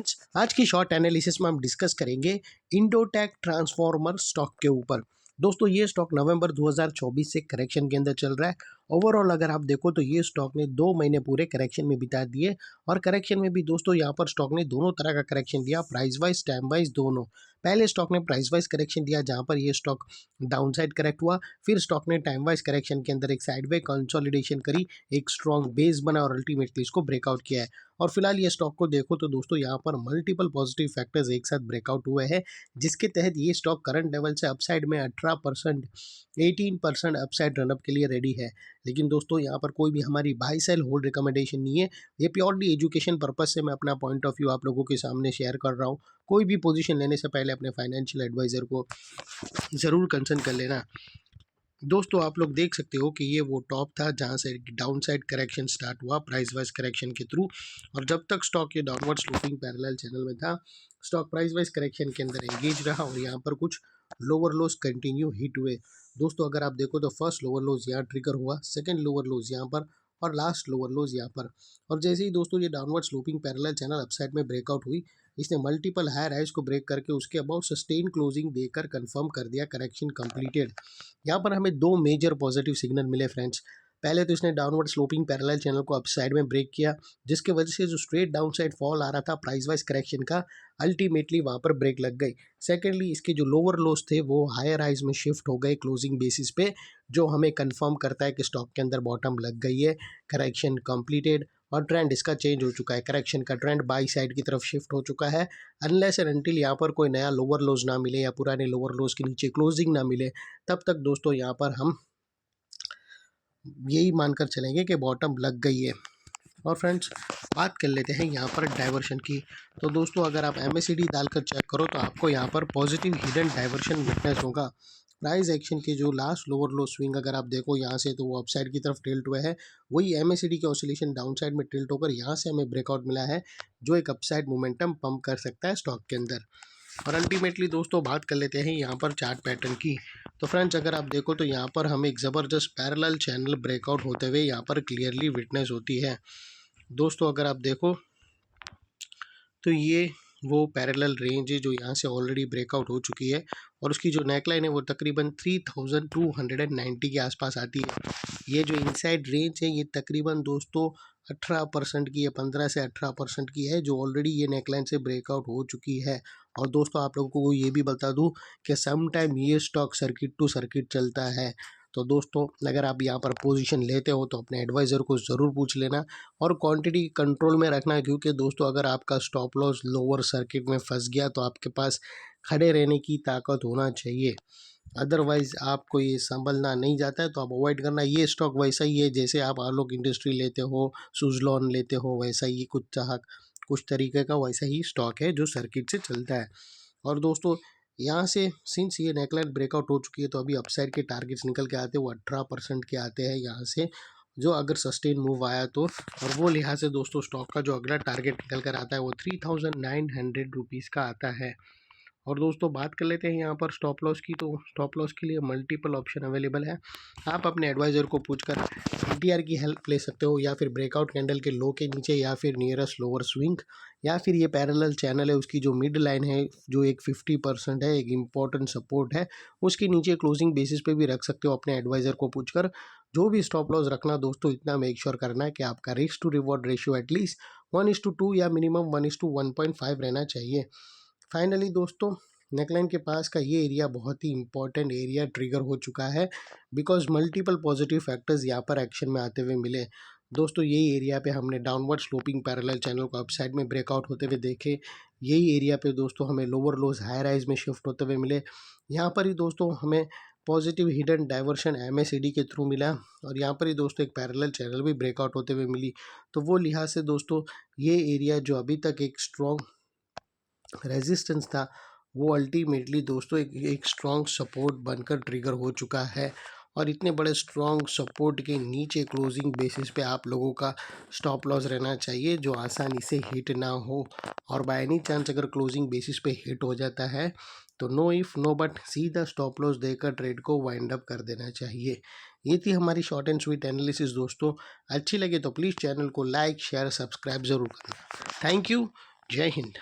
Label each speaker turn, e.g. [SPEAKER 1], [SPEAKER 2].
[SPEAKER 1] आज की short analysis में हम डिस्कस करेंगे इंडोटेक ट्रांसफॉर्मर स्टॉक के ऊपर। दोस्तों ये स्टॉक नवंबर 2024 से करेक्शन के अंदर चल रहा है। ओवरऑल अगर आप देखो तो ये स्टॉक ने 2 महीने पूरे करेक्शन में बिता दिए और करेक्शन में भी दोस्तों यहाँ पर स्टॉक ने दोनों तरह का करेक्शन दिया, प्राइस वाइज टाइम वाइज दोनों। पहले स्टॉक ने प्राइस वाइज करेक्शन दिया जहाँ पर ये स्टॉक डाउन साइड करेक्ट हुआ, फिर स्टॉक ने टाइम वाइज करेक्शन के अंदर एक साइडवे कंसोलिडेशन करी, एक स्ट्रॉन्ग बेस बना और अल्टीमेटली इसको ब्रेकआउट किया है। और फिलहाल ये स्टॉक को देखो तो दोस्तों यहाँ पर मल्टीपल पॉजिटिव फैक्टर्स एक साथ ब्रेकआउट हुए हैं, जिसके तहत ये स्टॉक करंट लेवल से अपसाइड में 18% 18% अपसाइड रनअप के लिए रेडी है। लेकिन दोस्तों यहाँ पर कोई भी हमारी बाई सेल होल्ड रिकमेंडेशन नहीं है, ये प्योरली एजुकेशन पर्पज से मैं अपना पॉइंट ऑफ व्यू आप लोगों के सामने शेयर कर रहा हूँ। कोई भी पोजीशन लेने से पहले अपने फाइनेंशियल एडवाइजर को ज़रूर कंसल्ट कर लेना। दोस्तों आप लोग देख सकते हो कि ये वो टॉप था जहाँ से डाउन साइड करेक्शन स्टार्ट हुआ प्राइस वाइज करेक्शन के थ्रू, और जब तक स्टॉक ये डाउनवर्ड स्लोपिंग पैरेलल चैनल में था स्टॉक प्राइस वाइज करेक्शन के अंदर एंगेज रहा और यहाँ पर कुछ लोअर लोज कंटिन्यू हिट हुए। दोस्तों अगर आप देखो तो फर्स्ट लोअर लोज यहाँ ट्रिगर हुआ, सेकंड लोअर लोज यहाँ पर और लास्ट लोअर लोज यहाँ पर। और जैसे ही दोस्तों ये downward sloping parallel channel upside में ब्रेकआउट हुई, इसने मल्टीपल हायर हाइज को ब्रेक करके उसके अबाउट सस्टेन क्लोजिंग देकर कंफर्म कर दिया करेक्शन कंप्लीटेड। यहाँ पर हमें दो मेजर पॉजिटिव सिग्नल मिले फ्रेंड्स। पहले तो इसने डाउनवर्ड स्लोपिंग पैरेलल चैनल को अपसाइड में ब्रेक किया, जिसके वजह से जो स्ट्रेट डाउन साइड फॉल आ रहा था प्राइस वाइज करेक्शन का, अल्टीमेटली वहाँ पर ब्रेक लग गई। सेकेंडली इसके जो लोअर लोस थे वो हायर हाइज में शिफ्ट हो गए क्लोजिंग बेसिस पे, जो हमें कंफर्म करता है कि स्टॉक के अंदर बॉटम लग गई है, करेक्शन कंप्लीटेड और ट्रेंड इसका चेंज हो चुका है। करेक्शन का ट्रेंड बाई साइड की तरफ शिफ्ट हो चुका है। अनलेस एंड अनटिल यहाँ पर कोई नया लोअर लोज ना मिले या पुराने लोअर लोज के नीचे क्लोजिंग ना मिले, तब तक दोस्तों यहाँ पर हम यही मानकर चलेंगे कि बॉटम लग गई है। और फ्रेंड्स बात कर लेते हैं यहाँ पर डाइवर्शन की। तो दोस्तों अगर आप MACD डालकर चेक करो तो आपको यहाँ पर पॉजिटिव हिडन डाइवर्शन विटनेस होगा। प्राइस एक्शन के जो लास्ट लोअर लो स्विंग अगर आप देखो यहाँ से तो वो अपसाइड की तरफ टिल्ट हुए हैं, वही MACD के ऑसिलेशन डाउन साइड में टिल्ट होकर यहाँ से हमें ब्रेकआउट मिला है, जो एक अपसाइड मोमेंटम पंप कर सकता है स्टॉक के अंदर। और अल्टीमेटली दोस्तों बात कर लेते हैं यहाँ पर चार्ट पैटर्न की। तो फ्रेंड्स अगर आप देखो तो यहाँ पर हमें एक ज़बरदस्त पैरेलल चैनल ब्रेकआउट होते हुए यहाँ पर क्लियरली विटनेस होती है। दोस्तों अगर आप देखो तो ये वो पैरेलल रेंज है जो यहाँ से ऑलरेडी ब्रेकआउट हो चुकी है, और उसकी जो नेकलाइन है वो तकरीबन 3290 के आसपास आती है। ये जो इनसाइड रेंज है ये तकरीबन दोस्तों 18% की है, 15 से 18% की है, जो ऑलरेडी ये नेकलाइन से ब्रेकआउट हो चुकी है। और दोस्तों आप लोगों को ये भी बता दूं कि सम टाइम ये स्टॉक सर्किट टू सर्किट चलता है। तो दोस्तों अगर आप यहाँ पर पोजीशन लेते हो तो अपने एडवाइज़र को ज़रूर पूछ लेना और क्वांटिटी कंट्रोल में रखना, क्योंकि दोस्तों अगर आपका स्टॉप लॉस लोअर सर्किट में फंस गया तो आपके पास खड़े रहने की ताकत होना चाहिए, अदरवाइज़ आपको ये संभलना नहीं जाता है। तो आप अवॉइड करना। ये स्टॉक वैसा ही है जैसे आप आलोक इंडस्ट्री लेते हो, सुजलॉन लेते हो, वैसा ही कुछ तरीके का वैसा ही स्टॉक है जो सर्किट से चलता है। और दोस्तों यहाँ से सिंस ये नेकलाइन ब्रेकआउट हो चुकी है तो अभी अपसाइड के टारगेट्स निकल के आते हैं, वो 18% के आते हैं यहाँ से, जो अगर सस्टेन मूव आया तो। और वो लिहाज से दोस्तों स्टॉक का जो अगला टारगेट निकल कर आता है वो 3900 रुपीज़ का आता है। और दोस्तों बात कर लेते हैं यहाँ पर स्टॉप लॉस की। तो स्टॉप लॉस के लिए मल्टीपल ऑप्शन अवेलेबल है। आप अपने एडवाइज़र को पूछकर ATR की हेल्प ले सकते हो, या फिर ब्रेकआउट कैंडल के लो के नीचे, या फिर नियरेस्ट लोअर स्विंग, या फिर ये पैरेलल चैनल है उसकी जो मिड लाइन है जो एक 50% है, एक इम्पॉर्टेंट सपोर्ट है, उसके नीचे क्लोजिंग बेसिस पे भी रख सकते हो अपने एडवाइज़र को पूछकर। जो भी स्टॉप लॉस रखना दोस्तों इतना मेक श्योर करना है कि आपका risk to reward ratio at least 1:2 या मिनिमम 1:1.5 रहना चाहिए। फाइनली दोस्तों नेकलाइन के पास का ये एरिया बहुत ही इंपॉर्टेंट एरिया ट्रिगर हो चुका है, बिकॉज मल्टीपल पॉजिटिव फैक्टर्स यहाँ पर एक्शन में आते हुए मिले। दोस्तों यही एरिया पे हमने डाउनवर्ड स्लोपिंग पैरेलल चैनल को अपसाइड में ब्रेकआउट होते हुए देखे। यही एरिया पे दोस्तों हमें लोअर लोज हायर हाइज में शिफ्ट होते हुए मिले। यहाँ पर ही दोस्तों हमें पॉजिटिव हिडन डाइवर्शन MACD के थ्रू मिला, और यहाँ पर ही दोस्तों एक पैरेलल चैनल भी ब्रेकआउट होते हुए मिली। तो वो लिहाज से दोस्तों ये एरिया जो अभी तक एक स्ट्रॉन्ग रेजिस्टेंस था वो अल्टीमेटली दोस्तों एक स्ट्रॉन्ग सपोर्ट बनकर ट्रिगर हो चुका है। और इतने बड़े स्ट्रॉन्ग सपोर्ट के नीचे क्लोजिंग बेसिस पे आप लोगों का स्टॉप लॉस रहना चाहिए जो आसानी से हिट ना हो। और बाय एनी चांस अगर क्लोजिंग बेसिस पे हिट हो जाता है तो नो इफ़ नो बट सीधा स्टॉप लॉस देकर ट्रेड को वाइंड अप कर देना चाहिए। ये थी हमारी शॉर्ट एंड स्वीट एनालिसिस दोस्तों। अच्छी लगे तो प्लीज़ चैनल को लाइक शेयर सब्सक्राइब ज़रूर करना। Thank you. जय हिंद।